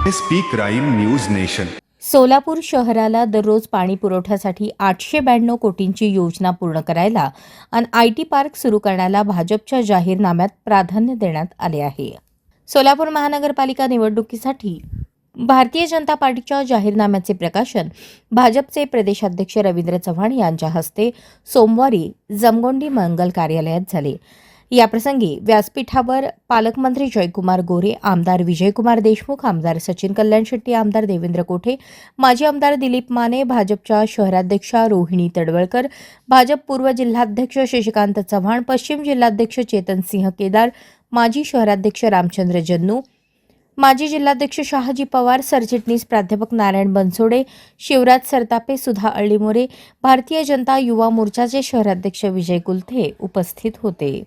Speak crime news nation. Solapur शहराला दररोज पाणी पुरवठ्यासाठी 892 कोटींची योजना पूर्ण करायला आणि आयटी पार्क सुरू करण्याला भाजपच्या जाहीरनाम्यात प्राधान्य देण्यात आले आहे. सोलापूर महानगरपालिका निवडणुकीसाठी भारतीय जनता पार्टीच्या जाहीरनाम्याचे प्रकाशन भाजपचे प्रदेशाध्यक्ष रवींद्र चव्हाण यांच्या हस्ते सोमवारी जमगोंडी मंगल कार्यालयात झाले. याप्रसंगी व्यासपीठावर पालकमंत्री जयकुमार गोरे, आमदार विजयकुमार देशमुख, आमदार सचिन कल्याण शेट्टी, आमदार देवेंद्र कोठे, माजी आमदार दिलीप माने, भाजपच्या शहराध्यक्षा रोहिणी तडवळकर, भाजप पूर्व जिल्हाध्यक्ष शशिकांत चव्हाण, पश्चिम जिल्हाध्यक्ष चेतन सिंह केदार, माजी शहराध्यक्ष रामचंद्र जन्नू, माजी जिल्हाध्यक्ष शहाजी पवार, सरचिटणीस प्राध्यापक नारायण बनसोडे, शिवराज सरतापे, सुधा अळ्ळीमोरे, भारतीय जनता युवा मोर्चाचे शहराध्यक्ष विजय कुलथे उपस्थित होते.